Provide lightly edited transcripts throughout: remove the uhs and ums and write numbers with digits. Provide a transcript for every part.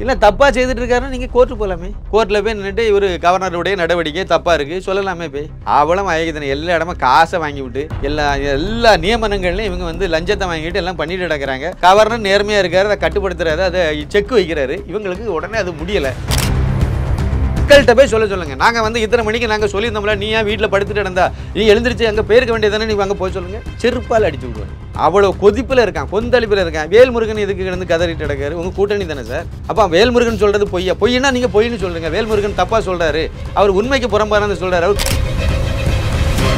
இல்லை தப்பாக செய்துட்டு இருக்காருன்னா நீங்கள் கோர்ட்டு போகலாமே. கோர்ட்டில் போய் நின்றுட்டு இவர் கவர்னருடைய நடவடிக்கை தப்பாக இருக்குது சொல்லலாமே. போய் அவ்வளோ ஐயத்தனை எல்லா இடமும் காசை வாங்கி விட்டு எல்லா நியமனங்கள்லையும் இவங்க வந்து லஞ்சத்தை வாங்கிட்டு எல்லாம் பண்ணிட்டு கிடக்கிறாங்க. கவர்னர் நேர்மையாக இருக்காரு, அதை கட்டுப்படுத்துறாரு, அதை செக் வைக்கிறாரு. இவங்களுக்கு உடனே அது முடியலை. மக்கள்கிட்ட போய் சொல்லுங்க. நாங்கள் வந்து இத்தனை மணிக்கு நாங்கள் சொல்லியிருந்தோம்ல, நீ ஏன் வீட்டில் படுத்துட்டு இருந்தா, நீ எழுந்திரிச்சு அங்கே போயிருக்க வேண்டியதானே, நீ அங்கே போய் சொல்லுங்க. செருப்பால் அடிச்சு விடுவாங்க. அவ்வளோ கொதிப்பில் இருக்கான், கொந்தளிப்பில் இருக்கான். வேல்முருகன் இதுக்கு கிடந்து கதறிட்டு கிடக்காரு. உங்கள் கூட்டணி தானே சார். அப்போ வேல்முருகன் சொல்கிறது பொய்னா நீங்கள் பொய்ன்னு சொல்லுங்க. வேல்முருகன் தப்பாக சொல்கிறாரு, அவர் உண்மைக்கு புறம்பானது சொல்கிறார். அவர்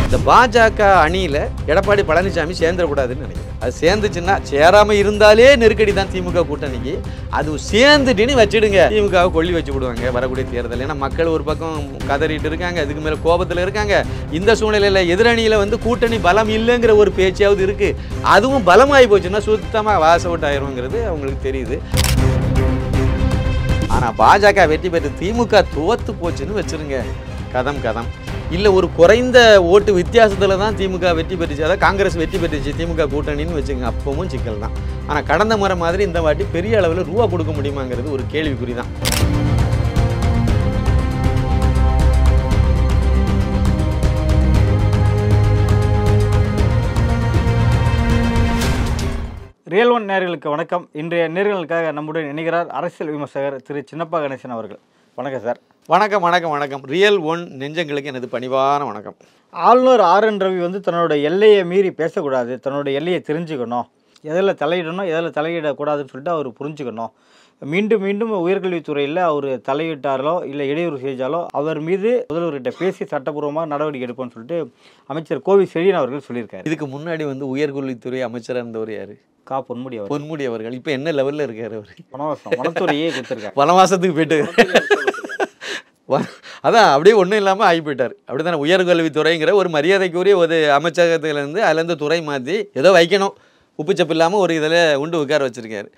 இந்த பாஜக அணியில் எடப்பாடி பழனிசாமி சேர்ந்துடக்கூடாதுன்னு நினைக்கிறேன். அது சேர்ந்துச்சுன்னா, சேராமல் இருந்தாலே நெருக்கடி தான் திமுக கூட்டணிக்கு. அது சேர்ந்துட்டுன்னு வச்சுடுங்க, திமுகவை கொள்ளி வச்சு விடுவாங்க வரக்கூடிய தேர்தல். ஏன்னா மக்கள் ஒரு பக்கம் கதறிட்டு இருக்காங்க, அதுக்கு மேலே கோபத்தில் இருக்காங்க. இந்த சூழ்நிலையில் எதிரணியில் வந்து கூட்டணி பலம் இல்லைங்கிற ஒரு பேச்சாவது இருக்குது. அதுவும் பலமாகி போச்சுன்னா சுத்தமாக வாச அவுட் ஆயிருங்கிறது அவங்களுக்கு தெரியுது. ஆனால் பாஜக வெற்றி பெற்று திமுக தோற்று போச்சுன்னு வச்சுருங்க, கதம் இல்லை ஒரு குறைந்த ஓட்டு வித்தியாசத்தில் தான் திமுக வெற்றி பெற்றுச்சு, அதாவது காங்கிரஸ் வெற்றி பெற்றுச்சு திமுக கூட்டணின்னு வச்சுங்க, அப்பவும் சிக்கல் தான். ஆனால் கடந்த முறை மாதிரி இந்த வாட்டி பெரிய அளவில் ரூபா கொடுக்க முடியுமாங்கிறது ஒரு கேள்விக்குறி தான். ரியல் ஒன் நேயர்களுக்கு வணக்கம். இன்றைய நேயர்களுக்காக நம்முடன் இணைகிறார் அரசியல் விமர்சகர் திரு சின்னப்பா கணேசன் அவர்கள். வணக்கம் சார். வணக்கம். ரியல் ஒன் நெஞ்சங்களுக்கு எனது பணிவான வணக்கம். ஆளுநர் RN ரவி வந்து தன்னோட எல்லையை மீறி பேசக்கூடாது, தன்னோட எல்லையை தெரிஞ்சுக்கணும், எதில் தலையிடணும் எதில் தலையிடக்கூடாதுன்னு சொல்லிட்டு அவர் புரிஞ்சுக்கணும். மீண்டும் உயர்கல்வித்துறையில் அவர் தலையிட்டாரோ இல்லை இடையூறு செஞ்சாலோ அவர் மீது முதல்வர்கிட்ட பேசி சட்டப்பூர்வமாக நடவடிக்கை எடுப்போம்னு சொல்லிட்டு அமைச்சர் கோவி செழியன் அவர்கள் சொல்லியிருக்காரு. இதுக்கு முன்னாடி வந்து உயர்கல்வித்துறை அமைச்சராக இருந்தவர் யாரு? பொன்முடி அவர்கள். இப்போ என்ன லெவலில் இருக்காரு அவர்? வனத்துறையே கொடுத்துருக்காரு. வனவாசத்துக்கு போயிட்டு அதான் அப்படியே ஒன்றும் இல்லாமல் ஆகி போயிட்டார். அப்படி தானே. உயர்கல்வித்துறைங்கிற ஒரு மரியாதைக்குரிய ஒரு அமைச்சகத்திலேருந்து அதுலேருந்து துறை மாற்றி ஏதோ வைக்கணும், உப்புச்சப்பு இல்லாமல் ஒரு இதில் உண்டு உட்கார வச்சுருக்காரு.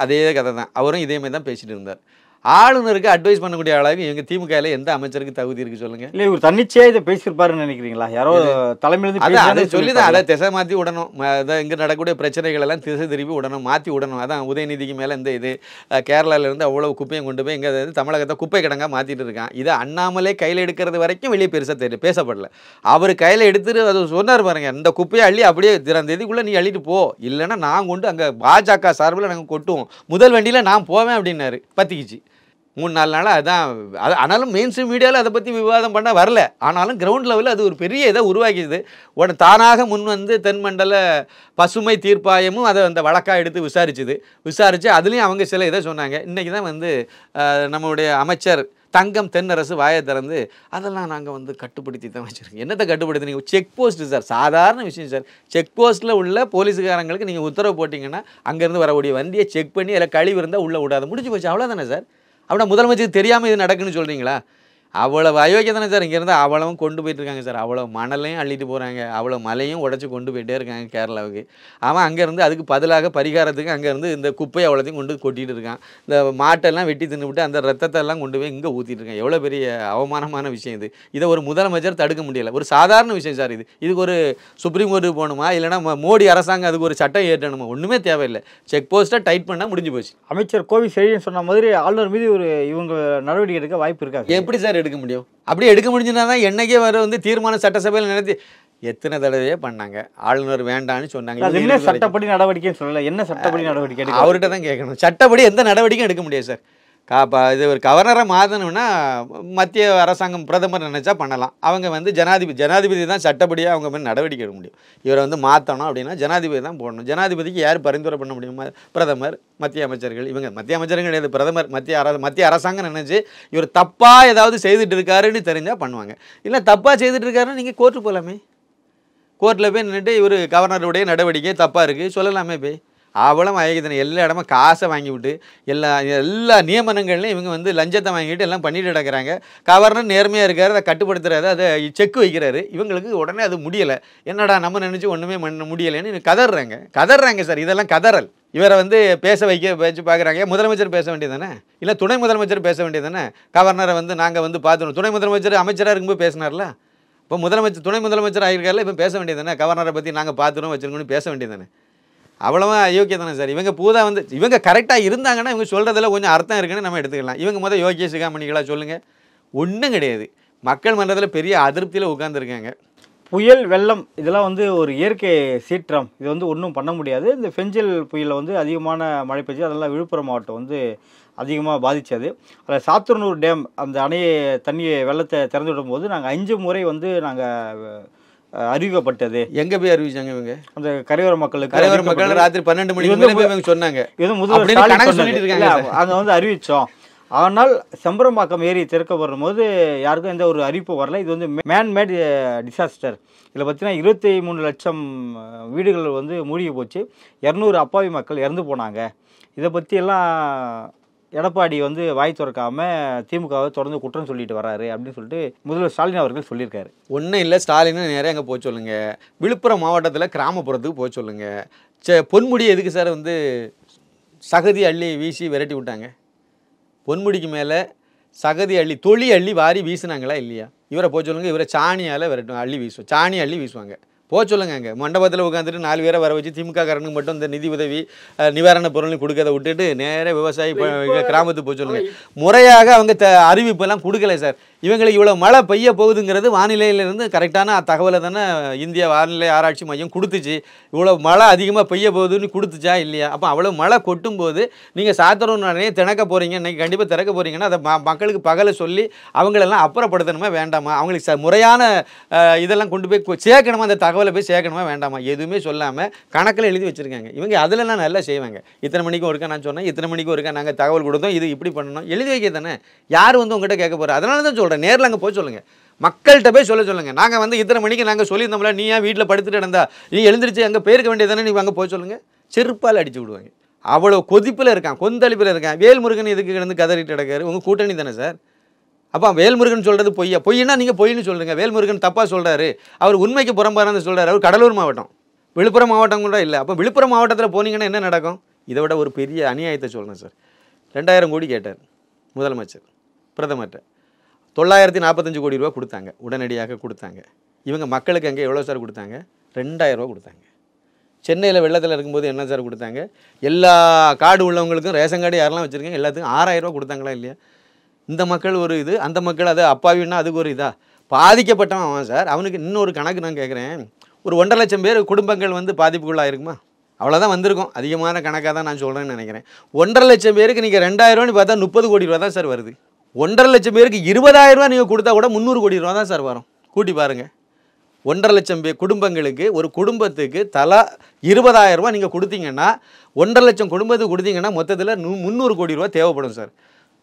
அதே கதை தான். அவரும் இதே மாதிரி தான் பேசிகிட்டு இருந்தார். ஆளுநருக்கு அட்வைஸ் பண்ணக்கூடிய அளவுக்கு எங்கள் திமுகவில் எந்த அமைச்சருக்கு தகுதி இருக்குது சொல்லுங்கள்? இல்லை இவர் தன்னிச்சையாக இதை பேசியிருப்பாருன்னு நினைக்கிறீங்களா? யாரோ தலைமையிலேருந்து அதை சொல்லி தான் அதை திசை மாற்றி விடணும். அதான் இங்கே நடக்கக்கூடிய பிரச்சனைகள் எல்லாம் திசை திருப்பி விடணும், மாற்றி விடணும். அதான் உதயநிதிக்கு மேலே இந்த இது கேரளாவிலேருந்து அவ்வளோ குப்பையும் கொண்டு போய் இங்கே தமிழகத்தை குப்பை கிடங்காக மாற்றிட்டு இருக்கான். இதை அண்ணாமலே கையில் எடுக்கிறது வரைக்கும் வெளியே பெருசாக பேசப்படல. அவர் கையில் எடுத்துட்டு அது சொன்னார் பாருங்க, இந்த குப்பையை அள்ளி அப்படியே திறந்த இதுக்குள்ளே நீ அள்ளிட்டு போ, இல்லைன்னா நான் கொண்டு அங்கே பாஜக சார்பில் நாங்கள் கொட்டுவோம், முதல் வண்டியில் நான் போவேன் அப்படின்னாரு. பத்திக்கிச்சு 3-4 நாளாக. அதான் அது. ஆனாலும் மெயின் ஸ்ட்ரீம் மீடியாவில் அதை பற்றி விவாதம் பண்ண வரல. ஆனாலும் கிரவுண்ட் லெவலில் அது ஒரு பெரிய இதை உருவாக்கிது. உடனே தானாக முன் வந்து தென்மண்டல பசுமை தீர்ப்பாயமும் அதை அந்த வழக்காக எடுத்து விசாரித்து அதுலேயும் அவங்க சில இதை சொன்னாங்க. இன்றைக்கி தான் வந்து நம்மளுடைய அமைச்சர் தங்கம் தென்னரசு வாயை திறந்து அதெல்லாம் நாங்கள் வந்து கட்டுப்படுத்தி தான் வச்சுருக்கோம். என்னத்தை கட்டுப்படுத்தினீங்க? செக் போஸ்ட்டு சார், சாதாரண விஷயம் சார். செக் போஸ்ட்டில் உள்ள போலீஸுக்காரங்களுக்கு நீங்கள் உத்தரவு போட்டிங்கன்னா அங்கேருந்து வரக்கூடிய வண்டியை செக் பண்ணி அதில் கழிவு இருந்தால் உள்ளே விடாது, முடிஞ்சு போச்சு, அவ்வளோதானே சார். அப்படின்னா முதலமைச்சருக்கு தெரியாமல் இது நடக்குன்னு சொல்கிறீங்களா? அவ்வளோ அயோக்கியம் தானே சார். இங்கேருந்து அவ்வளவும் கொண்டு போயிட்டுருக்காங்க சார். அவ்வளோ மணலையும் அள்ளிட்டு போகிறாங்க, அவ்வளோ மலையும் உடச்சி கொண்டு போயிட்டே இருக்காங்க கேரளாவுக்கு. அவன் அங்கேருந்து அதுக்கு பதிலாக பரிகாரத்துக்கு அங்கேருந்து இந்த குப்பை அவ்வளோத்தையும் கொண்டு கொட்டிகிட்டு இருக்கான். இந்த மாட்டெல்லாம் வெட்டி தின்னுவிட்டு அந்த ரத்தத்தெல்லாம் கொண்டு போய் இங்கே ஊற்றிட்டு இருக்கான். எவ்வளோ பெரிய அவமானமான விஷயம் இது. இதை ஒரு முதலமைச்சர் தடுக்க முடியலை. ஒரு சாதாரண விஷயம் சார் இது. இதுக்கு ஒரு சுப்ரீம் கோர்ட்டுக்கு போகணுமா, இல்லைனா மோடி அரசாங்கம் அதுக்கு ஒரு சட்டம் ஏற்றணுமா? ஒன்றுமே தேவையில்லை. செக் போஸ்ட்டை டைட் பண்ணால் முடிஞ்சு போச்சு. அமைச்சர் கோவி செழியன் சொன்ன மாதிரி ஆளுநர் மீது இவங்க நடவடிக்கை எடுக்க வாய்ப்பு இருக்காது. எப்படி சார் எடுக்க முடியும்? அப்படியே எடுக்க முடிஞ்சுன்னா தான் என்னைக்கே வர வந்து தீர்மானம் சட்டசபையில் நடத்தி எத்தனை தடவையே பண்ணாங்க. ஆளுநர் வேண்டான்னு சொன்னாங்க. என்ன சட்டப்படி நடவடிக்கைன்னு சொல்லல, என்ன சட்டப்படி நடவடிக்கை அவர்கிட்ட தான் கேட்கணும். சட்டப்படி எந்த நடவடிக்கையும் எடுக்க முடியாது சார். இது ஒரு கவர்னரை மாற்றணும்னா மத்திய அரசாங்கம் பிரதமர் நினச்சா பண்ணலாம். அவங்க வந்து ஜனாதிபதி தான் சட்டப்படியாக அவங்க மேலே நடவடிக்கை எடுக்க முடியும். இவரை வந்து மாற்றணும் அப்படின்னா ஜனாதிபதி தான் போடணும். ஜனாதிபதிக்கு யார் பரிந்துரை பண்ண முடியுமா? பிரதமர், மத்திய அமைச்சர்கள். இவங்க மத்திய அமைச்சர்கள் கிடையாது, பிரதமர், மத்திய அரசாங்கம் நினச்சி இவர் தப்பாக ஏதாவது செய்துட்டு இருக்காருன்னு தெரிஞ்சால் பண்ணுவாங்க. இல்லை தப்பாக செய்துட்டு இருக்காருன்னு நீங்கள் கோர்ட்டு போகலாமே. கோர்ட்டில் போய் நின்றுட்டு இவர் கவர்னருடைய நடவடிக்கை தப்பாக இருக்குது சொல்லலாமே. போய் அவ்வளோ ஐயத்தனை எல்லா இடமும் காசை வாங்கி விட்டு எல்லா நியமனங்கள்லையும் இவங்க வந்து லஞ்சத்தை வாங்கிட்டு எல்லாம் பண்ணிட்டு கிடக்கிறாங்க. கவர்னர் நேர்மையாக இருக்காரு, அதை கட்டுப்படுத்துறாரு, அதை செக் வைக்கிறாரு. இவங்களுக்கு உடனே அது முடியலை. என்னடா நம்ம நினச்சி ஒன்றுமே முடியலைன்னு கதறாங்க சார். இதெல்லாம் கதறல். இவரை வந்து பேச்சு பார்க்குறாங்க. முதலமைச்சர் பேச வேண்டியது தானே, இல்லை துணை முதலமைச்சர் பேச வேண்டியது தானே. கவர்னரை வந்து நாங்கள் வந்து பார்த்துணும். துணை முதலமைச்சர் அமைச்சராக இருக்கும்போது பேசினார்ல. இப்போ துணை முதலமைச்சர் ஆகியிருக்காருல, இப்போ பேச வேண்டியது தானே. கவர்னரை பற்றி நாங்கள் பார்த்துணும் வச்சுருக்கோன்னு பேச வேண்டியது தானே. அவ்வளவா அயோக்கிய தானே சார். இவங்க பூரா வந்து இவங்க கரெக்டாக இருந்தாங்கன்னா இவங்க சொல்கிறதுல கொஞ்சம் அர்த்தம் இருக்குன்னு நம்ம எடுத்துக்கலாம். இவங்க யோகிய சிகாமணிகளா சொல்லுங்கள், ஒன்றும் கிடையாது. மக்கள் மன்றத்தில் பெரிய அதிருப்தியில் உட்காந்துருக்காங்க. புயல், வெள்ளம் இதெல்லாம் வந்து ஒரு இயற்கை சீற்றம். இது வந்து ஒன்றும் பண்ண முடியாது. இந்த ஃபெஞ்சல் புயலில் வந்து அதிகமான மழை பெய்ஞ்சு அதெல்லாம் விழுப்புரம் மாவட்டம் வந்து அதிகமாக பாதித்தது. அதில் சாத்தூர்னூர் டேம் அந்த அணையை தண்ணியை வெள்ளத்தை திறந்து விடும்போது நாங்கள் 5 முறை வந்து நாங்கள் அறிவிக்கப்பட்டது. எங்கே போய் அறிவிச்சாங்க இவங்க? அந்த கரையோர மக்களுக்கு. கரையோர மக்கள் ராத்திரி 12 மணிக்கு சொன்னாங்க. இது முதல்ல அங்கே வந்து அறிவித்தோம். ஆனால் செம்பரம்பாக்கம் ஏரி திறக்கப்படும் போது யாருக்கும் எந்த ஒரு அறிவிப்பு வரல. இது வந்து மேன்மேட் டிசாஸ்டர். இதில் பார்த்தீங்கன்னா 23 லட்சம் வீடுகள் வந்து மூழ்கி போச்சு. 200 அப்பாவி மக்கள் இறந்து போனாங்க. இதை பற்றியெல்லாம் எடப்பாடி வந்து வாய் திறக்காமல் திமுகவை தொடர்ந்து குற்றம் சொல்லிட்டு வராரு அப்படின்னு சொல்லிட்டு முதல்வர் ஸ்டாலின் அவர்கள் சொல்லியிருக்காரு. ஒன்றும் இல்லை, ஸ்டாலின் நேராக அங்கே போக சொல்லுங்க. விழுப்புரம் மாவட்டத்தில் கிராமப்புறத்துக்கு போக சொல்லுங்க. பொன்முடி எதுக்கு சார் வந்து சகதி அள்ளி வீசி விரட்டி விட்டாங்க? பொன்முடிக்கு மேலே சகதி அள்ளி தொழி அள்ளி வாரி வீசினாங்களா இல்லையா? இவரை போக சொல்லுங்கள். இவரை சாணியால் விரட்டும் அள்ளி வீசுவோம், சாணி அள்ளி வீசுவாங்க. போக சொல்லுங்க. அங்கே மண்டபத்தில் உட்காந்துட்டு 4 பேரை வர வச்சு திமுக காரனுக்கு மட்டும் இந்த நிதி உதவி நிவாரண பொருள்னு கொடுக்கறத விட்டுட்டு நேராக விவசாயி கிராமத்துக்கு போக சொல்லுங்கள். முறையாக அவங்க அறிவிப்பெல்லாம் கொடுக்கல சார். இவங்களுக்கு இவ்வளோ மழை பெய்ய போகுதுங்கிறது வானிலையிலேருந்து கரெக்டான தகவலை தானே இந்திய வானிலை ஆராய்ச்சி மையம் கொடுத்துச்சு. இவ்வளோ மழை அதிகமாக பெய்ய போகுதுன்னு கொடுத்துச்சா இல்லையா? அப்போ அவ்வளோ மழை கொட்டும் போது நீங்கள் சாத்தூர் நிறைய திறக்க போகிறீங்க, இன்றைக்கி கண்டிப்பாக திறக்க போகிறீங்கன்னா அதை மக்களுக்கு பகலை சொல்லி அவங்களெல்லாம் அப்புறப்படுத்தணுமா வேண்டாமா? அவங்களுக்கு முறையான இதெல்லாம் கொண்டு போய் சேர்க்கணுமா? அந்த தகவலை போய் சேர்க்கணுமா வேண்டாமா? எதுவுமே சொல்லாமல் கணக்கில் எழுதி வச்சுருக்காங்க. இவங்க அதிலலாம் நல்லா செய்வாங்க. இத்தனை மணிக்கும் ஒருக்கா நான் சொன்னேன், இத்தனை மணிக்கும் ஒருக்கா நாங்கள் தகவல் கொடுத்தோம், இது இப்படி பண்ணணும் எழுதி வைக்க தானே. யார் வந்து உங்கள்கிட்ட கேட்க போகிறா? அதனால தான் சொல்கிறேன், நேரில் அங்கே போய் சொல்லுங்கள், மக்கள்கிட்ட போய் சொல்லுங்கள். நாங்கள் வந்து இத்தனை மணிக்கு நாங்கள் சொல்லியிருந்தோம்ல, நீ ஏன் வீட்டில் படுத்துட்டு இருந்தா, நீ எழுந்திரிச்சு அங்கே போயிருக்க வேண்டியதானே, நீ அங்கே போய் சொல்லுங்கள். செருப்பால் அடிச்சு விடுவாங்க. அவ்வளோ கொதிப்பில் இருக்கான், கொந்தளிப்பில் இருக்கான். வேல்முருகன் இதுக்கு கிடந்து கதறிட்டு கிடக்காரு. உங்கள் கூட்டணி தானே சார். அப்போ வேல்முருகன் சொல்கிறது பொய்னா நீங்கள் பொய்ன்னு சொல்லுங்கள். வேல்முருகன் தப்பாக சொல்கிறாரு, அவர் உண்மைக்கு புறம்பாரான்னு சொல்கிறார். அவர் கடலூர் மாவட்டம், விழுப்புரம் மாவட்டம் கூட இல்லை. அப்போ விழுப்புரம் மாவட்டத்தில் போனீங்கன்னா என்ன நடக்கும்? இதை விட ஒரு பெரிய அநியாயத்தை சொல்கிறேன் சார். 2000 கோடி கேட்டார் முதலமைச்சர் பிரதமர்கிட்ட. 945 கோடி ரூபா கொடுத்தாங்க, உடனடியாக கொடுத்தாங்க. இவங்க மக்களுக்கு அங்கே எவ்வளோ சார் கொடுத்தாங்க? 2000 ரூபா கொடுத்தாங்க. சென்னையில் வெள்ளத்தில் இருக்கும்போது என்ன சார் கொடுத்தாங்க? எல்லா கார்டு உள்ளவங்களுக்கும் ரேஷன் கார்டு யாரெல்லாம் வச்சுருக்காங்க எல்லாத்துக்கும் 6000 ரூபா கொடுத்தாங்களா இல்லையா? இந்த மக்கள் ஒரு இது, அந்த மக்கள் அது அப்பாவின்னா அதுக்கு ஒரு இதா? பாதிக்கப்பட்டவன் அவன் சார். அவனுக்கு இன்னொரு கணக்கு நான் கேட்குறேன். ஒரு 1.5 லட்சம் பேர் குடும்பங்கள் வந்து பாதிப்புக்குள்ளாக இருக்குமா? அவ்வளோதான் வந்திருக்கும். அதிகமான கணக்காக தான் நான் சொல்கிறேன்னு நினைக்கிறேன். 1.5 லட்சம் பேருக்கு நீங்கள் 2000 ரூபான்னு பார்த்தா 30 கோடி ரூபா தான் சார் வருது. 1.5 லட்சம் பேருக்கு 20,000 ரூபா நீங்கள் கொடுத்தா கூட 300 கோடி ரூபா தான் சார் வரும். கூட்டி பாருங்கள். 1.5 லட்சம் குடும்பங்களுக்கு, ஒரு குடும்பத்துக்கு தலா 20,000 ரூபா நீங்கள் கொடுத்தீங்கன்னா, 1.5 லட்சம் குடும்பத்துக்கு கொடுத்தீங்கன்னா மொத்தத்தில் 300 கோடி ரூபா தேவைப்படும் சார்.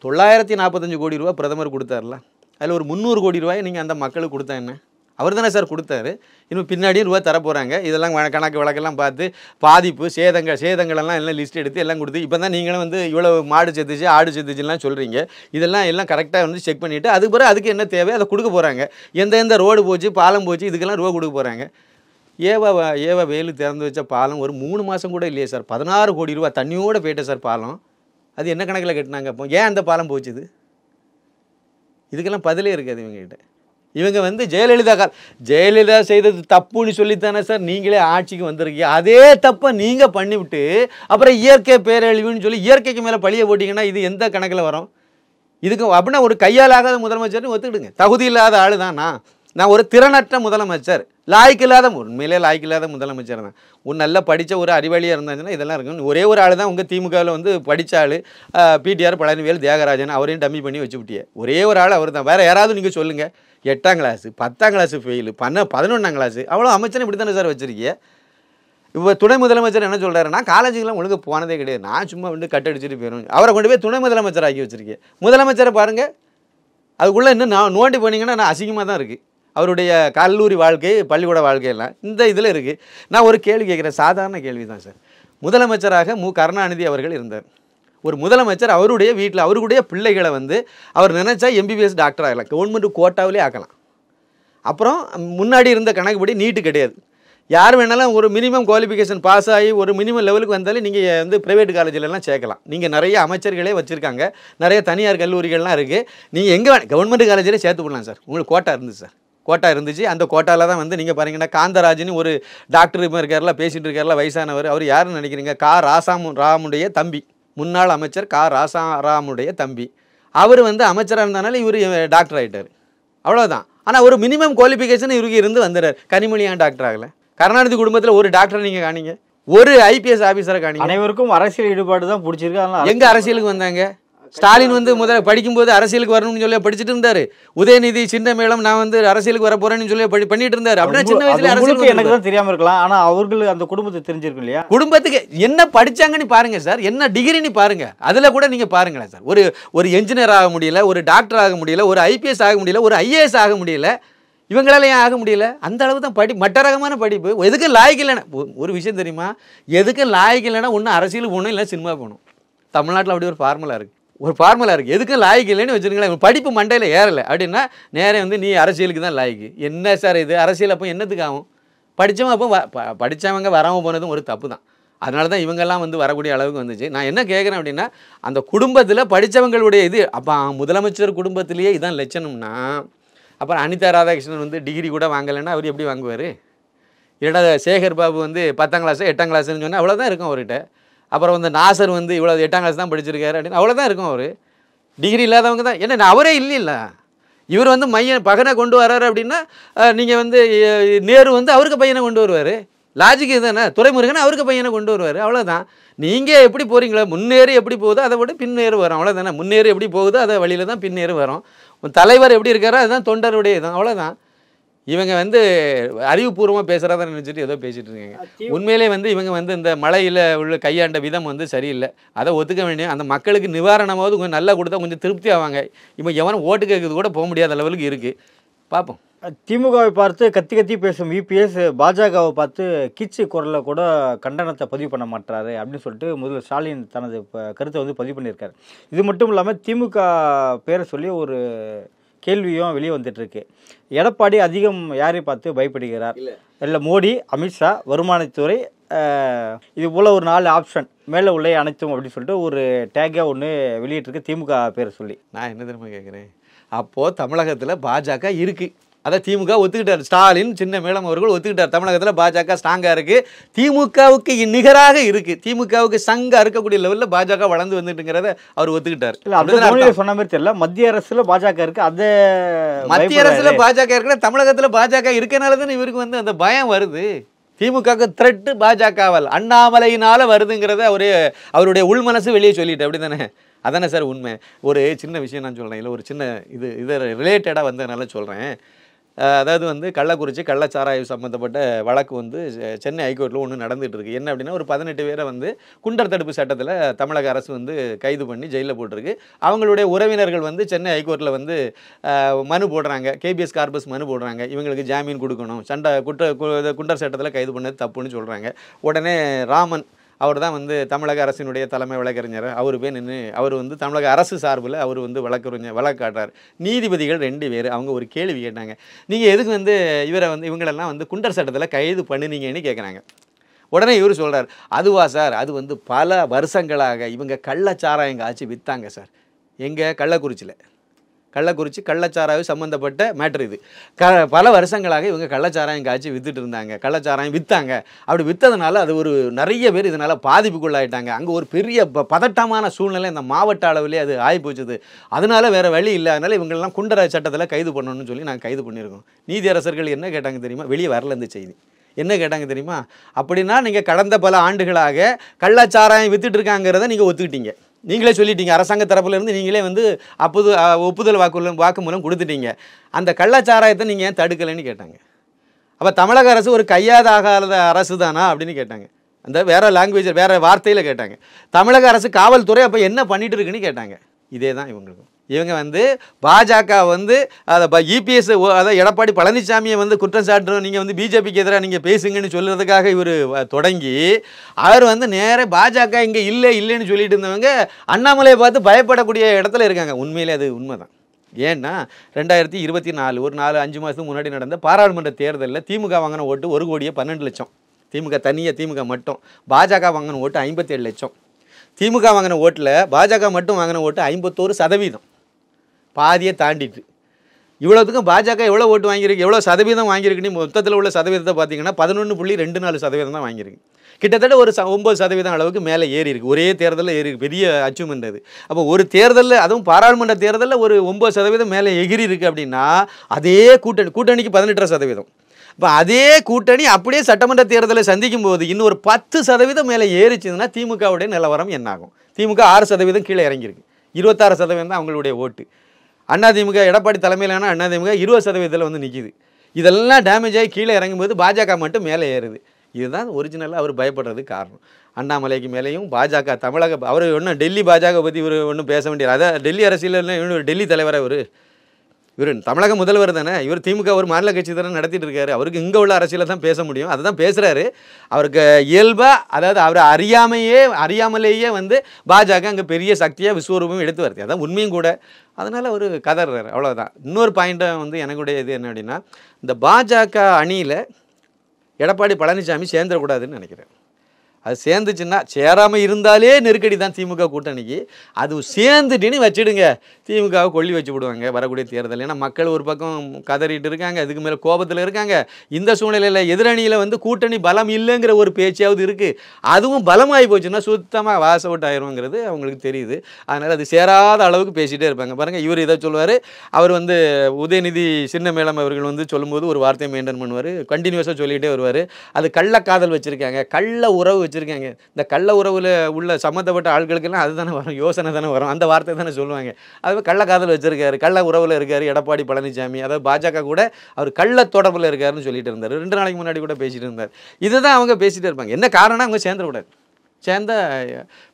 945 கோடி ரூபா பிரதமர் கொடுத்தார்ல, அதில் ஒரு 300 கோடி ரூபாயை நீங்கள் அந்த மக்களுக்கு கொடுத்தா என்ன? அவர் தானே சார் கொடுத்தாரு. இன்னும் பின்னாடியும் ரூபா தரப்போகிறாங்க. இதெல்லாம் கணக்கு வழக்கெல்லாம் பார்த்து பாதிப்பு சேதங்களெல்லாம் எல்லாம் லிஸ்ட் எடுத்து எல்லாம் கொடுத்து, இப்போ தான் நீங்களும் வந்து இவ்வளோ மாடு செத்துச்சு ஆடு செத்துச்சுலாம் சொல்கிறீங்க. எல்லாம் கரெக்டாக வந்து செக் பண்ணிவிட்டு அதுக்கு பிறகு அதுக்கு என்ன தேவை அதை கொடுக்க போகிறாங்க. எந்த ரோடு போச்சு, பாலம் போச்சு, இதுக்கெல்லாம் ரூபா கொடுக்க போகிறாங்க. ஏவா வேலு திறந்து வச்ச பாலம் ஒரு 3 மாதம் கூட இல்லையே சார், 16 கோடி ரூபா தண்ணியோடு போயிட்டேன் சார் பாலம். அது என்ன கணக்கில் கட்டினாங்க? அப்போ ஏன் அந்த பாலம் போச்சுது? இதுக்கெல்லாம் பதிலே இருக்காது இவங்ககிட்ட. இவங்க வந்து ஜெயலலிதா செய்தது தப்புன்னு சொல்லித்தானே சார் நீங்களே ஆட்சிக்கு வந்திருக்கீங்க. அதே தப்பை நீங்கள் பண்ணிவிட்டு அப்புறம் இயற்கை பேரழிவுன்னு சொல்லி இயற்கைக்கு மேலே பழிய போட்டிங்கன்னா இது எந்த கணக்கில் வரும்? இதுக்கு அப்படின்னா ஒரு கையாலாகாத முதலமைச்சர்னு ஒத்துக்கிடுங்க. தகுதி இல்லாத ஆள் தான் நான் ஒரு திறனற்ற முதலமைச்சர், உண்மையிலே லாய்க்கில்லாத முதலமைச்சர் தான். நல்லா படித்த ஒரு அறிவாளியாக இருந்தாச்சுன்னா இதெல்லாம் இருக்கும். ஒரே ஒரு ஆள் தான் உங்கள் திமுகவில் வந்து படித்த ஆள், பிடிஆர் பழனிவேல் தியாகராஜன். அவரையும் டம்மி பண்ணி வச்சு விட்டியே. ஒரே ஒரு ஆள் அவர் தான். வேறு யாராவது நீங்கள் சொல்லுங்கள். 8ஆம் கிளாஸு 10ஆம் கிளாஸு ஃபெயிலு 11ஆம் கிளாஸு அவ்வளோ அமைச்சர் இப்படி தானே சார் வச்சுருக்கீங்க. இப்போ துணை முதலமைச்சர் என்ன சொல்கிறாருன்னா, காலேஜுக்கெல்லாம் ஒழுங்கு போனதே கிடையாது, நான் சும்மா வந்து கட்டடிச்சுட்டு போயிடும். அவரை கொண்டு போய் துணை முதலமைச்சர் ஆக்கி வச்சுருக்கேன். முதலமைச்சரை பாருங்கள், அதுக்குள்ளே இன்னும் நோண்டி போனீங்கன்னா நான் அசிங்கமாக தான் இருக்குது. அவருடைய கல்லூரி வாழ்க்கை, பள்ளிக்கூட வாழ்க்கையெல்லாம் இந்த இதில் இருக்குது. நான் ஒரு கேள்வி கேட்குறேன், சாதாரண கேள்வி தான் சார். முதலமைச்சராக கருணாநிதி அவர்கள் இருந்தார். ஒரு முதலமைச்சர் அவருடைய வீட்டில் அவருடைய பிள்ளைகளை வந்து அவர் நினச்சா எம்பிபிஎஸ் டாக்டர் ஆகலாம், கவர்மெண்ட் கோட்டாவிலே ஆக்கலாம். அப்புறம் முன்னாடி இருந்த கணக்குப்படி நீட்டு கிடையாது. யார் வேணாலும் ஒரு மினிமம் குவாலிஃபிகேஷன் பாஸ் ஆகி ஒரு மினிமம் லெவலுக்கு வந்தாலே நீங்கள் வந்து ப்ரைவேட் காலேஜிலலாம் சேர்க்கலாம். நீங்கள் நிறைய அமைச்சர்களே வச்சுருக்காங்க, நிறைய தனியார் கல்லூரிகள்லாம் இருக்குது. நீங்கள் எங்கே கவர்மெண்ட் காலேஜிலே சேர்த்து விடலாம் சார், உங்களுக்கு கோட்டா இருந்து சார். கோட்டா இருந்துச்சு. அந்த கோட்டாவில் தான் வந்து நீங்கள் பாருங்கன்னா காந்தராஜ்னு ஒரு டாக்டர் இருக்கார்ல, பேசிகிட்டு இருக்கார்ல, வயசானவர். அவர் யாருன்னு நினைக்கிறீங்க? ராமுடைய தம்பி, முன்னாள் அமைச்சர் ராமுடைய தம்பி. அவர் வந்து அமைச்சராக இருந்தனால இவர் டாக்டர் ஆகிட்டார், அவ்வளோதான். ஆனால் ஒரு மினிமம் குவாலிஃபிகேஷன் இவருக்கு இருந்து வந்துடுறார். கனிமொழி ஏன் டாக்டர் ஆகலை? கருணாநிதி குடும்பத்தில் ஒரு டாக்டரை நீங்கள் காணிங்க, ஒரு ஐபிஎஸ் ஆஃபீஸரை காணிங்க. அனைவருக்கும் அரசியல் ஈடுபாடு தான் பிடிச்சிருக்கு. அதனால எங்கே அரசியலுக்கு வந்தாங்க? ஸ்டாலின் வந்து முதல்ல படிக்கும்போது அரசியலுக்கு வரணும்னு சொல்லி படிச்சுட்டு இருந்தாரு. உதயநிதி சின்ன மேளம் நான் வந்து அரசியலுக்கு வர போறேன்னு சொல்லி பண்ணிட்டு இருந்தாரு. அப்படின்னா சின்ன வயசுல அரசியலுக்கு எனக்கு தான் தெரியாம இருக்கலாம், ஆனா அவர்களுக்கு அந்த குடும்பத்தை தெரிஞ்சிருக்கும் இல்லையா? குடும்பத்துக்கு என்ன படிச்சாங்கன்னு பாருங்க சார், என்ன டிகிரின்னு பாருங்க. அதுல கூட நீங்க பாருங்களேன் சார், ஒரு என்ஜினியர் ஆக முடியல, ஒரு டாக்டர் ஆக முடியல, ஒரு ஐபிஎஸ் ஆக முடியல, ஒரு ஐஏஎஸ் ஆக முடியல. இவங்களால ஏன் ஆக முடியல? அந்த அளவு தான் மட்ட ரகமான படிப்பு. எதுக்கு லாய்க்கு இல்லைன்னா ஒரு விஷயம் தெரியுமா, எதுக்கு லாய்க்கு இல்லைன்னா ஒன்று அரசியலுக்கு போகணும், இல்லை சினிமா போகணும். தமிழ்நாட்டில் அப்படி ஒரு ஃபார்முலா இருக்குது, எதுக்கும் லாய்க்கு இல்லைன்னு வச்சுருங்களேன். படிப்பு மண்டையில் ஏறலை அப்படின்னா நேரே வந்து நீ அரசியலுக்கு தான் லாய்க்கு. என்ன சார் இது அரசியல்? அப்போ என்னத்துக்கு ஆகும்? படித்தவங்க அப்போ படித்தவங்க வராமல் போனதும் ஒரு தப்பு தான். அதனால தான் இவங்கெல்லாம் வந்து வரக்கூடிய அளவுக்கு வந்துச்சு. நான் என்ன கேட்குறேன் அப்படின்னா, அந்த குடும்பத்தில் படித்தவங்களுடைய இது அப்போ முதலமைச்சர் குடும்பத்திலேயே இதான் லட்சணம்னா, அப்புறம் அனிதா ராதாகிருஷ்ணன் வந்து டிகிரி கூட வாங்கலைன்னா அவர் எப்படி வாங்குவார்? இல்லைனா சேகர் பாபு வந்து 10ஆம் கிளாஸு 8ஆம் கிளாஸ்ன்னு சொன்னால் அவ்வளோதான் இருக்கும் அவர்கிட்ட. அப்புறம் வந்து நாசர் வந்து இவ்வளோ 8ஆம் கிளாஸ் தான் படிச்சிருக்காரு அப்படின்னு அவ்வளோதான் இருக்கும். அவர் டிகிரி இல்லாதவங்க தான். என்ன அவரே இல்லைல்ல, இவர் வந்து பகனை கொண்டு வர்றாரு அப்படின்னா நீங்கள் வந்து நேரு வந்து அவருக்கு பையனை கொண்டு வருவார். லாஜிக் இதுதானே. துரைமுருகன் அவருக்கு பையனை கொண்டு வருவார், அவ்வளோதான். நீங்கள் எப்படி போகிறீங்களோ, முன்னேறி எப்படி போகுதோ அதை விட பின்னேறு வரும், அவ்வளோதானே. முன்னேறி எப்படி போகுதோ அதை வழியில் தான் பின்னேறு வரும். தலைவர் எப்படி இருக்காரோ அதுதான் தொண்டருடைய இதுதான், அவ்வளோதான். இவங்க வந்து அறிவுபூர்வமாக பேசுகிறத நினச்சிட்டு ஏதோ பேசிகிட்டு இருக்காங்க. உண்மையிலே வந்து இவங்க வந்து இந்த மழையில் உள்ள கையாண்ட விதம் வந்து சரியில்லை, அதை ஒத்துக்க வேண்டிய. அந்த மக்களுக்கு நிவாரணமாவது கொஞ்சம் நல்லா கொடுத்தா கொஞ்சம் திருப்தி ஆவாங்க. இப்போ எவனும் ஓட்டு கேட்கறது கூட போக முடியாத லெவலுக்கு இருக்குது. பார்ப்போம். திமுகவை பார்த்து கத்தி கத்தி பேசும் இபிஎஸ் பாஜகவை பார்த்து கீச்சு குரலில் கூட கண்டனத்தை பதிவு பண்ண மாட்டாரு அப்படின்னு சொல்லிட்டு முதல்ல ஸ்டாலின் தனது கருத்தை வந்து பதிவு பண்ணியிருக்காரு. இது மட்டும் இல்லாமல் திமுக பேரை சொல்லி ஒரு கேள்வியும் வெளியே வந்துட்டு இருக்கு. எடப்பாடி அதிகம் யாரை பார்த்து பயப்படுகிறார்? இல்லை மோடி, அமித்ஷா, வருமானத்துறை, இது போல் ஒரு 4 ஆப்ஷன் மேலே உள்ளே அனைத்தும் அப்படின்னு சொல்லிட்டு ஒரு டேக்காக ஒன்று வெளியிட்டிருக்கு திமுக பேரை சொல்லி. நான் என்ன தெரியுமா கேட்குறேன், அப்போது தமிழகத்தில் பாஜக இருக்குது, அதை திமுக ஒத்துக்கிட்டார். ஸ்டாலின் சின்ன மேளம் அவர்கள் ஒத்துக்கிட்டார். தமிழகத்தில் பாஜக ஸ்ட்ராங்காக இருக்குது, திமுகவுக்கு நிகராக இருக்குது, திமுகவுக்கு சங்காக இருக்கக்கூடிய லெவலில் பாஜக வளர்ந்து வந்துட்டுங்கிறத அவர் ஒத்துக்கிட்டார். இல்லை அப்படி சொன்ன மாதிரி தெரியல. மத்திய அரசில் பாஜக இருக்குது, அதை மத்திய அரசில் பாஜக இருக்குன்னா தமிழகத்தில் பாஜக இருக்கனால தான் இவருக்கு வந்து அந்த பயம் வருது. திமுகவுக்கு த்ரெட்டு பாஜகவால் அண்ணாமலையினால் வருதுங்கிறத அவருடைய உள்மனசு வெளியே சொல்லிட்டு அப்படி தானே? அதானே சார் உண்மை. ஒரு சின்ன விஷயம் நான் சொல்கிறேன், இல்லை ஒரு சின்ன இதை ரிலேட்டடாக வந்ததுனால சொல்கிறேன். அதாவது வந்து கள்ளக்குறிச்சி கள்ளச்சாராய சம்மந்தப்பட்ட வழக்கு வந்து சென்னை ஹைகோர்ட்டில் ஒன்று நடந்துகிட்டு இருக்குது. என்ன அப்படின்னா, ஒரு 18 பேரை வந்து குண்டர் தடுப்பு சட்டத்தில் தமிழக அரசு வந்து கைது பண்ணி ஜெயிலில் போட்டிருக்கு. அவங்களுடைய உறவினர்கள் வந்து சென்னை ஹைகோர்ட்டில் வந்து மனு போடுறாங்க, கேபிஎஸ் கார்பஸ் மனு போடுறாங்க, இவங்களுக்கு ஜாமீன் கொடுக்கணும், குண்டர் சட்டத்தில் கைது பண்ணது தப்புன்னு சொல்கிறாங்க. உடனே ராமன் அவர் தான் வந்து தமிழக அரசினுடைய தலைமை வழக்கறிஞர், அவர் போய் நின்று அவர் வந்து தமிழக அரசு சார்பில் அவர் வந்து வழக்காடுறார். நீதிபதிகள் 2 பேர் அவங்க ஒரு கேள்வி கேட்டாங்க, நீங்கள் எதுக்கு வந்து இவங்களெல்லாம் வந்து குண்டர் சட்டத்தில் கைது பண்ணினீங்கன்னு கேட்குறாங்க. உடனே இவர் சொல்கிறார், அதுவா சார், அது வந்து பல வருஷங்களாக இவங்க கள்ளச்சாராயம் காய்ச்சி விற்றாங்க சார். எங்கே? கள்ளக்குறிச்சி கள்ளச்சாராயம் சம்மந்தப்பட்ட மேட்ரு இது. பல வருஷங்களாக இவங்க கள்ளச்சாராயம் காய்ச்சி விற்றுட்டு இருந்தாங்க, கள்ளச்சாராயம் விற்றாங்க. அப்படி விற்றதுனால அது ஒரு நிறைய பேர் இதனால் பாதிப்புக்குள்ளாயிட்டாங்க. அங்கே ஒரு பெரிய பதட்டமான சூழ்நிலை இந்த மாவட்ட அளவிலே அது ஆகிப்போச்சுது. அதனால வேறு வழி இல்லை, அதனால் இவங்களெல்லாம் குண்டர் சட்டத்தில் கைது பண்ணணும்னு சொல்லி நாங்கள் கைது பண்ணியிருக்கோம். நீதியரசர்கள் என்ன கேட்டாங்க தெரியுமா? வெளியே வரல இந்த செய்தி. என்ன கேட்டாங்க தெரியுமா? அப்படின்னா நீங்கள் கடந்த பல ஆண்டுகளாக கள்ளச்சாராயம் விற்றுட்டு இருக்காங்கிறத நீங்கள் ஒத்துக்கிட்டீங்க, நீங்களே சொல்லிட்டீங்க. அரசாங்க தரப்புலேருந்து நீங்களே வந்து ஒப்புதல் வாக்குமூலம் கொடுத்துட்டீங்க. அந்த கள்ளச்சாராயத்தை நீங்கள் ஏன் தடுக்கலைன்னு கேட்டாங்க. அப்போ தமிழக அரசு ஒரு கையாதாகாத அரசு தானா அப்படின்னு கேட்டாங்க. அந்த வேறு லாங்குவேஜ் வேறு வார்த்தையில் கேட்டாங்க. தமிழக அரசு காவல்துறை அப்போ என்ன பண்ணிட்டு இருக்குன்னு கேட்டாங்க. இதே தான் இவங்களுக்கும். இவங்க வந்து பாஜக வந்து அதை இபிஎஸ் அதை எடப்பாடி பழனிசாமியை வந்து குற்றம் சாட்டுறோம், நீங்கள் வந்து பிஜேபிக்கு எதிராக நீங்கள் பேசுங்கன்னு சொல்கிறதுக்காக இவர் தொடங்கி அவர் வந்து நேராக பாஜக இங்கே இல்லைன்னு சொல்லிட்டு இருந்தவங்க அண்ணாமலையை பார்த்து பயப்படக்கூடிய இடத்துல இருக்காங்க. உண்மையிலே அது உண்மை தான். ஏன்னா 2024 ஒரு 4-5 மாதத்துக்கு முன்னாடி நடந்த பாராளுமன்ற தேர்தலில் திமுக வாங்கின ஓட்டு 1,12,00,000. திமுக மட்டும். பாஜக வாங்கின ஓட்டு 57 லட்சம். திமுக வாங்கின ஓட்டில் பாஜக மட்டும் வாங்கின ஓட்டு 51%, பாதியை தாண்டிட்டு. இவ்வளோத்துக்கும் பாஜக எவ்வளோ ஓட்டு வாங்கியிருக்கு, எவ்வளோ சதவீதம் வாங்கியிருக்குன்னு மொத்தத்தில் உள்ள சதவீதத்தை பார்த்தீங்கன்னா 11.24% தான் வாங்கியிருக்கு. கிட்டத்தட்ட ஒரு 9% அளவுக்கு மேலே ஏறி இருக்கு. ஒரே தேர்தலில் ஏறி இருக்கு. பெரிய அச்சீவ்மெண்ட் அது. அப்போ ஒரு தேர்தலில், அதுவும் பாராளுமன்ற தேர்தலில் ஒரு 9% மேலே எகிரி இருக்கு அப்படின்னா, அதே கூட்டணிக்கு 18%. இப்போ அதே கூட்டணி அப்படியே சட்டமன்ற தேர்தலை சந்திக்கும் போது இன்னும் ஒரு 10% மேலே ஏறிச்சுன்னா திமுகவுடைய நிலவரம் என்ன ஆகும்? திமுக 6% கீழே இறங்கியிருக்கு. 26% தான் அவங்களுடைய ஓட்டு. அதிமுக எடப்பாடி தலைமையிலான அதிமுக 20% வந்து நிற்கிது. இதெல்லாம் டேமேஜ் ஆகி கீழே இறங்கும்போது பாஜக மட்டும் மேலே ஏறுது. இதுதான் ஒரிஜினலாக அவர் பயப்படுறதுக்கு காரணம். அண்ணாமலைக்கு மேலேயும் பாஜக தமிழக அவர் ஒன்றும் டெல்லி பாஜக பற்றி இவர் ஒன்றும் பேச வேண்டியது. அதான் டெல்லி அரசியலில் இவர் டெல்லி தலைவராக இவர் தமிழக முதல்வர் தானே. இவர் திமுக ஒரு மாநில கட்சி தானே நடத்திட்டு இருக்காரு. அவருக்கு இங்கே உள்ள அரசியலை தான் பேச முடியும். அதை தான் பேசுகிறாரு. அவருக்கு இயல்பாக, அதாவது அவர் அறியாமலேயே வந்து பாஜக அங்கே பெரிய சக்தியாக விஸ்வரூபம் எடுத்து வருது. அதான் உண்மையும் கூட. அதனால் அவர் கதறாரு, அவ்வளோதான். இன்னொரு பாயிண்ட்டை வந்து எனக்குடைய இது என்ன அப்படின்னா, இந்த பாஜக அணியில் எடப்பாடி பழனிசாமி சேர்ந்துடக்கூடாதுன்னு நினைக்கிறேன். அது சேர்ந்துச்சுன்னா, சேராமல் இருந்தாலே நெருக்கடி தான் திமுக கூட்டணிக்கு. அது சேர்ந்துட்டுன்னு வச்சுடுங்க, திமுகவை கொல்லி வச்சு விடுவாங்க வரக்கூடிய தேர்தல். ஏன்னா மக்கள் ஒரு பக்கம் கதறிட்டு இருக்காங்க, அதுக்கு மேலே கோபத்தில் இருக்காங்க. இந்த சூழ்நிலையில் எதிரணியில் வந்து கூட்டணி பலம் இல்லைங்கிற ஒரு பேச்சாவது இருக்குது. அதுவும் பலமாகி போச்சுன்னா சுத்தமாக வாச அவுட் ஆயிருங்கிறது அவங்களுக்கு தெரியுது. அதனால் அது சேராத அளவுக்கு பேசிகிட்டே இருப்பாங்க. பாருங்கள், இவர் இதை சொல்லுவார். அவர் வந்து உதயநிதி சின்னமேளம் அவர்கள் வந்து சொல்லும்போது ஒரு வார்த்தையை மெயின்டைன் பண்ணுவார், கண்டினியூஸாக சொல்லிகிட்டே வருவார். அது கள்ளக்காதல் வச்சுருக்காங்க, கள்ள உறவு வச்சுருக்காங்க. இந்த கள்ள உறவில் உள்ள சம்மந்தப்பட்ட ஆட்களுக்கெல்லாம் அதுதானே வரும், யோசனை தானே வரும், அந்த வார்த்தை தானே சொல்லுவாங்க. அது கள்ளக்காதல் வச்சுருக்காரு, கள்ள உறவில் இருக்கார் எடப்பாடி பழனிசாமி. அதாவது பாஜக கூட அவர் கள்ள தொடர்பில் இருக்காருன்னு சொல்லிட்டு இருந்தார். 2 நாளைக்கு முன்னாடி கூட பேசிகிட்டு இருந்தார். இதுதான் அவங்க பேசிகிட்டே இருப்பாங்க. என்ன காரணம்? அவங்க சேர்ந்துடக்கூடாது. சேர்ந்தா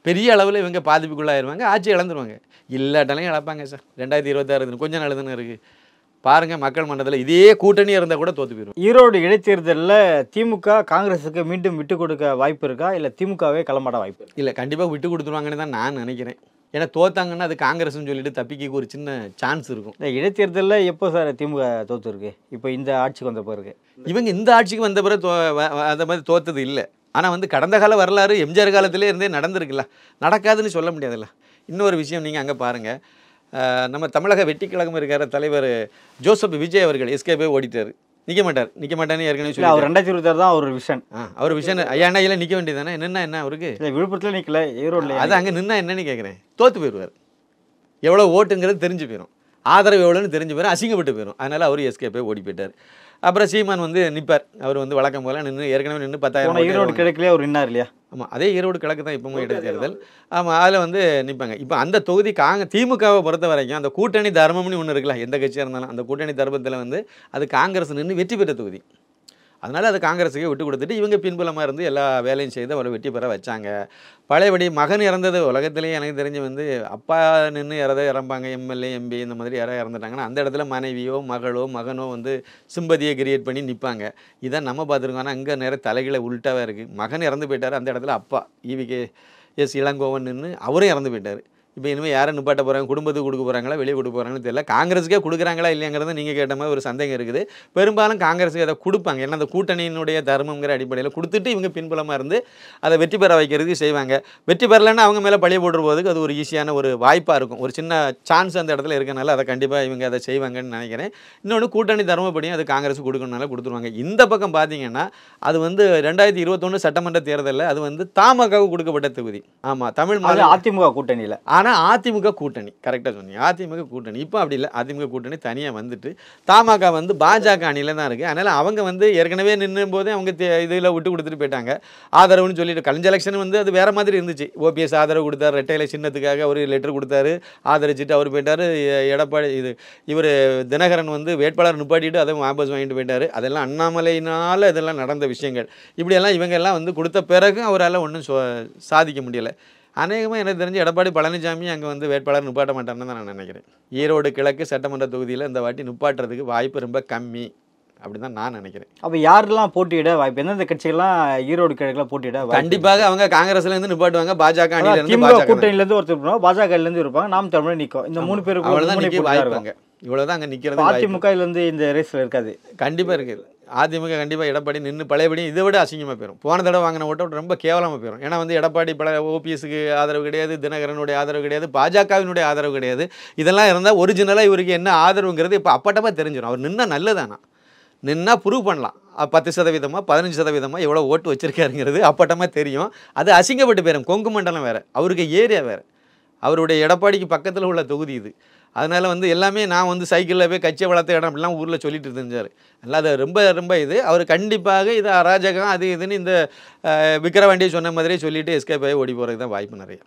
பெரிய அளவில் இவங்க பாதிப்புக்குள்ளாயிருவாங்க, ஆட்சி இழந்துருவாங்க. இல்லாட்டாலையும் இழப்பாங்க சார். 2026 கொஞ்சம் நாள் தானே இருக்குது. பாருங்கள், மக்கள் மன்றத்தில் இதே கூட்டணி இருந்தால் கூட தோற்று போயிடும். ஈரோடு இடைத்தேர்தலில் திமுக காங்கிரஸுக்கு மீண்டும் விட்டு கொடுக்க வாய்ப்பு இருக்கா, இல்லை திமுகவே களமாட வாய்ப்பு? இல்லை, கண்டிப்பாக விட்டு கொடுத்துருவாங்கன்னு தான் நான் நினைக்கிறேன். ஏன்னா தோத்தாங்கன்னா அது காங்கிரஸ்னு சொல்லிட்டு தப்பிக்க ஒரு சின்ன சான்ஸ் இருக்கும். இந்த இடைத்தேர்தலில் எப்போ சார் திமுக தோற்றுருக்கு? இப்போ இந்த ஆட்சிக்கு வந்த பிறகு. இவங்க இந்த ஆட்சிக்கு வந்த பிறகு அந்த மாதிரி தோத்தது இல்லை. ஆனால் வந்து கடந்த கால வரலாறு எம்ஜிஆர் காலத்திலே இருந்தே நடந்திருக்குல்ல, நடக்காதுன்னு சொல்ல முடியாதுல்ல. இன்னொரு விஷயம் நீங்கள் அங்கே பாருங்கள், நம்ம தமிழக வெற்றி கழகம் இருக்கிற தலைவர் ஜோசப் விஜய் அவர்கள் எஸ்கேபே ஓடிட்டார். நிற்க மாட்டார்னு ஏற்கனவே சொல்லி. அவர் 2026 தான் அவர் விஷன். அவர் விஷன் ஐயாண்டையில் நிற்க வேண்டியதானே. என்ன அவருக்கு விழுப்புரத்தில் நிற்கல, ஈரோடில். அது அங்கே நின்னா என்னன்னு கேட்குறேன். தோற்று போயிடுவார். எவ்வளோ ஓட்டுங்கிறது தெரிஞ்சு போயிடும், ஆதரவு எவ்வளோன்னு தெரிஞ்சு போயிடும், அசிங்கப்பட்டு போயிடும். அதனால் அவர் எஸ்கேபே ஓடி போயிட்டார். அப்புறம் சீமான் வந்து நிற்பார். அவர் வந்து வழக்கம் போல் ஏற்கனவே நின்று 10,000 ஈரோடு கிழக்கிலே அவர் நின்னார் இல்லையா? ஆமாம், அதே ஈரோடு கிழக்கு தான் இப்போவும் இடைத்தேர்தல். ஆமாம், அதில் வந்து நிற்பாங்க. இப்போ அந்த தொகுதி திமுகவை பொறுத்த வரைக்கும் அந்த கூட்டணி தர்மம்னு ஒன்று இருக்குல்ல, எந்த கட்சியாக இருந்தாலும் அந்த கூட்டணி தர்மத்தில் வந்து அது காங்கிரஸ் நின்று வெற்றி பெற்ற தொகுதி. அதனால் அது காங்கிரஸுக்கே விட்டு கொடுத்துட்டு இவங்க பின்புலமாக இருந்து எல்லா வேலையும் செய்து அவரை வெற்றி பெற வச்சாங்க. பழையபடி மகன் இறந்தது உலகத்திலேயே எனக்கு தெரிஞ்சு வந்து அப்பா நின்று இறப்பாங்க, எம்எல்ஏ எம்பி இந்த மாதிரி யாராவது இறந்துட்டாங்கன்னா அந்த இடத்துல மனைவியோ மகளோ மகனோ வந்து சிம்பதியை கிரியேட் பண்ணி நிற்பாங்க. இதை நம்ம பார்த்துருக்கோம். ஆனால் இங்கே நேரம் தலைகளை உள்ட்டாவே இருக்குது. மகன் இறந்து போயிட்டார், அந்த இடத்துல அப்பா EVK இளங்கோவன் நின்று அவரும் இறந்து போயிட்டார். இப்போ இனிமேல் யாரை நிப்பாட்ட போகிறாங்க? குடும்பத்துக்கு கொடுக்க போகிறாங்களா, வெளியே கொடுக்க போகிறாங்கன்னு தெரியல. காங்கிரஸுக்கே கொடுக்குறாங்களா இல்லையாங்கிறத நீங்கள் கேட்ட மாதிரி ஒரு சந்தேகம் இருக்குது. பெரும்பாலும் காங்கிரஸுக்கு அதை கொடுப்பாங்க. ஏன்னா அந்த கூட்டணியினுடைய தர்மங்கிற அடிப்படையில் கொடுத்துட்டு இவங்க பின்புலமாக இருந்து அதை வெற்றி பெற வைக்கிறதுக்கு செய்வாங்க. வெற்றி பெறலைன்னா அவங்க மேலே பழிய போடுற போதுக்கு அது ஒரு ஈஸியான ஒரு வாய்ப்பாக இருக்கும். ஒரு சின்ன சான்ஸ் அந்த இடத்துல இருக்கனால அதை கண்டிப்பாக இவங்க அதை செய்வாங்கன்னு நினைக்கிறேன். இன்னொன்று, கூட்டணி தர்மப்படியும் அது காங்கிரஸ் கொடுக்கணுனால கொடுத்துருவாங்க. இந்த பக்கம் பார்த்தீங்கன்னா அது வந்து 2021 சட்டமன்ற தேர்தலில் அது வந்து தமாகவுக்கு கொடுக்கப்பட்ட தொகுதி. ஆமாம், தமிழ் அதிமுக கூட்டணியில். ஆனால் அதிமுக கூட்டணி கரெக்டாக சொன்னீங்க. அதிமுக கூட்டணி இப்போ அப்படி இல்லை. அதிமுக கூட்டணி தனியாக வந்துட்டு தமாக வந்து பாஜக அணியில் தான் இருக்குது. அதனால் அவங்க வந்து ஏற்கனவே நின்றும் போதே அவங்க இதில் விட்டு கொடுத்துட்டு போயிட்டாங்க. ஆதரவுன்னு சொல்லிட்டு கலைஞர் எலெக்ஷன் வந்து அது வேறு மாதிரி இருந்துச்சு. OPS ஆதரவு கொடுத்தாரு, ரெட்டையில சின்னத்துக்காக ஒரு லெட்டர் கொடுத்தாரு, ஆதரிச்சுட்டு அவர் போயிட்டார். எடப்பாடி இவர் தினகரன் வந்து வேட்பாளர் நிப்பாட்டிட்டு அதை வாபஸ் வாங்கிட்டு போயிட்டார். அதெல்லாம் அண்ணாமலையினால் இதெல்லாம் நடந்த விஷயங்கள். இப்படியெல்லாம் இவங்க எல்லாம் வந்து கொடுத்த பிறகு அவரால் ஒன்றும் சாதிக்க முடியலை. அநேகமாக எனக்கு தெரிஞ்சு எடப்பாடி பழனிசாமி அங்கே வந்து வேட்பாளர் நிப்பாட்ட மாட்டார்னு தான் நான் நினைக்கிறேன். ஈரோடு கிழக்கு சட்டமன்ற தொகுதியில் இந்த வாட்டி நிப்பாட்டுறதுக்கு வாய்ப்பு ரொம்ப கம்மி அப்படி தான் நான் நினைக்கிறேன். அப்போ யாரெல்லாம் போட்டியிட வாய்ப்பு? எந்தெந்த கட்சிகள்லாம் ஈரோடு கிழக்கில் போட்டியிட வாய்ப்பு? கண்டிப்பாக அவங்க காங்கிரஸ்லேருந்து நிப்பாட்டுவாங்க, பாஜக அணியிலேருந்து கூட்டணியிலேருந்து ஒருத்தர் இருப்பாங்க, பாஜகலேருந்து இருப்பாங்க, நாம் தமிழர் நிற்கும். இந்த 3 பேருக்கு அவ்வளோதான் நிற்க வாய்ப்பாங்க. இவ்வளோதான் அங்கே நிற்கிறது. அதிமுக இதுலேருந்து இந்த ரேஸில் இருக்காது. கண்டிப்பாக இருக்குது. அதிமுக கண்டிப்பாக எடப்பாடி நின்று பழையபடி இதை விட அசிங்கமாக போயிடும். போன தடவை வாங்கின ஓட்டை ரொம்ப கேவலமாக போயிடும். ஏன்னா வந்து எடப்பாடி ஓபிஎஸ்க்கு ஆதரவு கிடையாது, தினகரனுடைய ஆதரவு கிடையாது, பாஜகவினுடைய ஆதரவு கிடையாது. இதெல்லாம் இருந்தால் ஒரிஜினலாக இவருக்கு என்ன ஆதரவுங்கிறது இப்போ அப்பட்டமாக தெரிஞ்சிடும். அவர் நின்னா நல்லதானா, நின்னா ப்ரூவ் பண்ணலாம். 10% 15% எவ்வளோ ஓட்டு வச்சிருக்காருங்கிறது அப்பட்டமாக தெரியும். அது அசிங்கப்பட்டு போயிடும். கொங்கு மண்டலம் வேறு, அவருக்கு ஏரியா வேறு, அவருடைய எடப்பாடிக்கு பக்கத்தில் உள்ள தொகுதி இது. அதனால் வந்து எல்லாமே நான் வந்து சைக்கிளில் போய் கட்சியை வளர்த்த இடம் அப்படிலாம் ஊரில் சொல்லிட்டு தெரிஞ்சார். அதனால் அது ரொம்ப இது அவர் கண்டிப்பாக இது அராஜகம் அது இதுன்னு இந்த விக்கிரவாண்டியை சொன்ன மாதிரியே சொல்லிவிட்டு எஸ்கேப் ஆகி ஓடி போகிறதுக்கு தான் வாய்ப்பு நிறைய.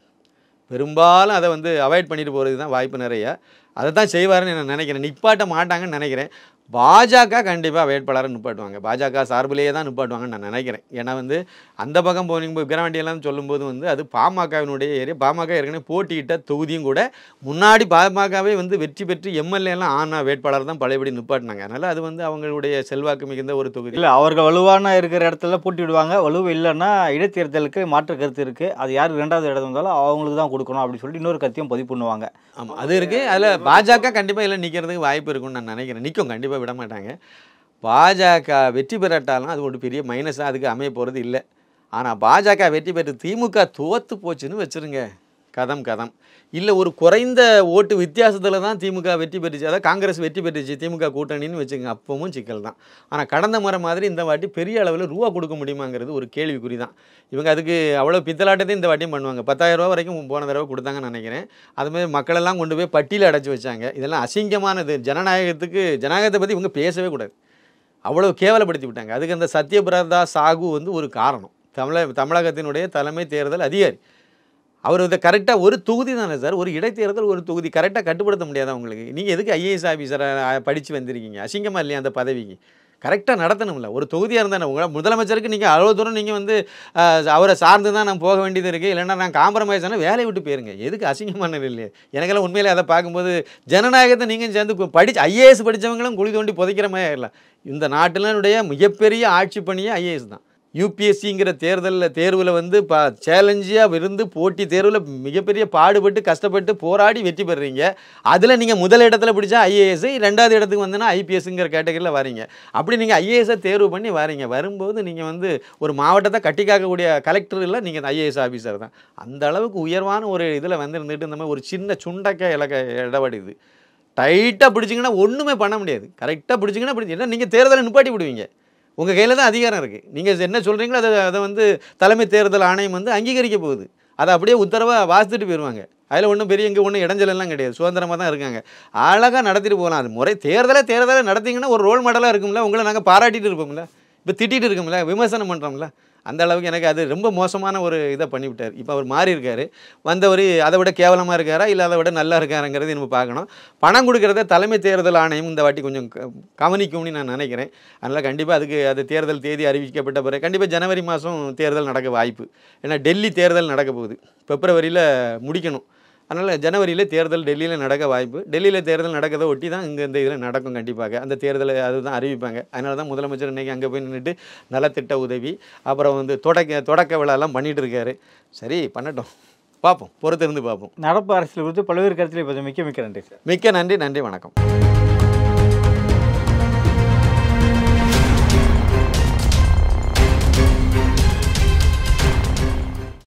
பெரும்பாலும் அதை வந்து அவாய்ட் பண்ணிட்டு போகிறதுக்கு தான் வாய்ப்பு நிறைய. அதை தான் செய்வாருன்னு நான் நினைக்கிறேன். நிப்பாட்ட மாட்டாங்கன்னு நினைக்கிறேன். பாஜக கண்டிப்பாக வேட்பாளரை நிப்பாட்டுவாங்க. பாஜக சார்பிலேயே தான் நிப்பாட்டுவாங்கன்னு நான் நினைக்கிறேன். ஏன்னா வந்து அந்த பக்கம் போனீங்க விக்கிரவாண்டியெல்லாம் சொல்லும்போது வந்து அது பாமகவினுடைய ஏரியா. பாமக ஏற்கனவே போட்டியிட்ட தொகுதியும் கூட முன்னாடி பாமகவே வந்து வெற்றி பெற்று எம்எல்ஏலாம் ஆன வேட்பாளர் தான் பழையபடி நிப்பாட்டினாங்க. அதனால் அது வந்து அவங்களுடைய செல்வாக்கு மிகுந்த ஒரு தொகுதி. இல்லை, அவர்கள் வலுவான இருக்கிற இடத்துல போட்டிவிடுவாங்க. வலுவு இல்லைன்னா இடைத்தேர்தலுக்கு மாற்று கருத்து இருக்குது. அது யார் 2வது இடம் இருந்தாலும் அவங்களுக்கு தான் கொடுக்கணும் அப்படின்னு சொல்லிட்டு இன்னொரு கருத்தையும் பதிவு பண்ணுவாங்க. ஆமாம், அது இருக்குது. அதில் பாஜக கண்டிப்பாக இல்லை நிற்கிறதுக்கு வாய்ப்பு இருக்குன்னு நான் நினைக்கிறேன். நிற்கும், கண்டிப்பாக விட மாட்டாங்க. பாஜக வெற்றி பெறட்டாலும் அது ஒரு பெரிய மைனஸாக அதுக்கு அமைய போகிறது இல்லை. ஆனால் பாஜக வெற்றி பெற்று திமுக தோற்று போச்சுன்னு வச்சுருங்க, கதம் இல்லை. ஒரு குறைந்த ஓட்டு வித்தியாசத்தில் தான் திமுக வெற்றி பெற்றுச்சு, அதாவது காங்கிரஸ் வெற்றி பெற்றுச்சு திமுக கூட்டணின்னு வச்சுக்கோங்க, அப்பவும் சிக்கல் தான். ஆனால் கடந்த முறை மாதிரி இந்த வாட்டி பெரிய அளவில் ரூபா கொடுக்க முடியுமாங்கிறது ஒரு கேள்விக்குறி தான். இவங்க அதுக்கு அவ்வளோ பித்தலாட்டத்தையும் இந்த வாட்டியும் பண்ணுவாங்க. 10,000 ரூபா வரைக்கும் போன தடவை கொடுத்தாங்கன்னு நினைக்கிறேன். அதுமாதிரி மக்களெல்லாம் கொண்டு போய் பட்டியலில் அடைச்சி வச்சாங்க. இதெல்லாம் அசிங்கமானது. ஜனநாயகத்தை பற்றி இவங்க பேசவே கூடாது. அவ்வளோ கேவலப்படுத்தி விட்டாங்க. அதுக்கு அந்த சத்யபிரதா சாகு வந்து ஒரு காரணம். தமிழகத்தினுடைய தலைமை தேர்தல் அதிகாரி அவர் இதை கரெக்டாக ஒரு தொகுதி தானே சார், ஒரு இடைத்தேர்தல் ஒரு தொகுதி கரெக்டாக கட்டுப்படுத்த முடியாதா உங்களுக்கு? நீங்கள் எதுக்கு ஐஏஎஸ் ஆஃபீஸரை படித்து வந்திருக்கீங்க? அசிங்கமாக இல்லையா அந்த பதவிக்கு? கரெக்டாக நடத்தணும்ல. ஒரு தொகுதியாக இருந்தானே உங்களை முதலமைச்சருக்கு நீங்கள் அவ்வளோ தூரம் நீங்கள் வந்து அவரை சார்ந்து தான் நான் போக வேண்டியது இருக்குது, இல்லைன்னா நான் காம்ப்ரமைஸ் ஆனால் வேலையை விட்டு போயிருங்க. எதுக்கு அசிங்கமானது இல்லையே? எனக்கெல்லாம் உண்மையிலே அதை பார்க்கும்போது ஜனநாயகத்தை நீங்கள் சேர்ந்து ஐஏஎஸ் படித்தவங்களும் குழி தோண்டி புதைக்கிற மாதிரி இல்லை. இந்த நாட்டினுடைய மிகப்பெரிய ஆட்சி பணியே ஐஏஎஸ் தான். யூபிஎஸ்சிங்கிற தேர்வில் வந்து சேலஞ்சியாக இருந்து போட்டி தேர்வில் மிகப்பெரிய பாடுபட்டு கஷ்டப்பட்டு போராடி வெற்றி பெறுறீங்க. அதில் நீங்கள் முதல் இடத்துல பிடிச்சா ஐஏஎஸ், 2வது இடத்துக்கு வந்தோன்னா ஐபிஎஸ்ங்கிற கேட்டகரியில் வரீங்க. அப்படி நீங்கள் ஐஏஎஸை தேர்வு பண்ணி வரீங்க. வரும்போது நீங்கள் வந்து ஒரு மாவட்டத்தை கட்டி காக்கக்கூடிய கலெக்டர் இல்லை, நீங்கள் ஐஏஎஸ் ஆஃபீஸர் தான். அந்த அளவுக்கு உயர்வான ஒரு இதில் வந்து இருந்துட்டு இந்த மாதிரி ஒரு சின்ன சுண்டக்காய் இடவடிது டைட்டாக பிடிச்சிங்கன்னா ஒன்றுமே பண்ண முடியாது. கரெக்டாக பிடிச்சிங்கன்னா ஏன்னா நீங்கள் தேர்தலை நிப்பாட்டி விடுவீங்க. உங்கள் கையில் தான் அதிகாரம் இருக்குது. நீங்கள் என்ன சொல்கிறீங்களோ அதை வந்து தலைமை தேர்தல் ஆணையம் வந்து அங்கீகரிக்க போகுது. அதை அப்படியே உத்தரவாக வாசித்துட்டு போயிடுவாங்க. அதில் ஒன்றும் பெரிய இங்கே ஒன்றும் இடைஞ்சலெல்லாம் கிடையாது. சுதந்திரமாக தான் இருக்காங்க. அழகாக நடத்திட்டு போகலாம். அது முறை தேர்தலை நடத்திங்கன்னா ஒரு ரோல் மாடலாக இருக்கும்ல. உங்களை நாங்கள் பாராட்டிட்டு இருப்போம்ல, இப்போ திட்டிகிட்டு இருக்கோம்ல, விமர்சனம் பண்ணுறோம்ல. அந்த அளவுக்கு எனக்கு அது ரொம்ப மோசமான ஒரு இதை பண்ணிவிட்டார். இப்போ அவர் மாறி இருக்கார். வந்தவர் அதை விட கேவலமாக இருக்காரா இல்லை அதை விட நல்லா இருக்காருங்கிறது நம்ம பார்க்கணும். பணம் கொடுக்குறத தலைமை தேர்தல் ஆணையம் இந்த வாட்டி கொஞ்சம் கவனிக்கும்னு நான் நினைக்கிறேன். அதனால் கண்டிப்பாக அது தேர்தல் தேதி அறிவிக்கப்பட்ட பிறகு கண்டிப்பாக ஜனவரி மாதம் தேர்தல் நடக்க வாய்ப்பு. ஏன்னா டெல்லி தேர்தல் நடக்க போகுது, பிப்ரவரியில் முடிக்கணும். அதனால் ஜனவரியில் தேர்தல் டெல்லியில் நடக்க வாய்ப்பு. டெல்லியில் தேர்தல் நடக்கிறத ஒட்டி தான் இங்கே இந்த இதில் நடக்கும். கண்டிப்பாக அந்த தேர்தலை அதுதான் அறிவிப்பாங்க. அதனால தான் முதலமைச்சர் இன்றைக்கி அங்கே போய் நின்றுட்டு நலத்திட்ட உதவி அப்புறம் வந்து தொடக்க விழாலாம் பண்ணிகிட்டு இருக்காரு. சரி, பண்ணட்டும், பார்ப்போம், பொறுத்திருந்து பார்ப்போம். நடப்பு அரசியல் குறித்து பல்வேறு கருத்தில் இப்போ மிக்க நன்றி சார். மிக்க நன்றி, வணக்கம்.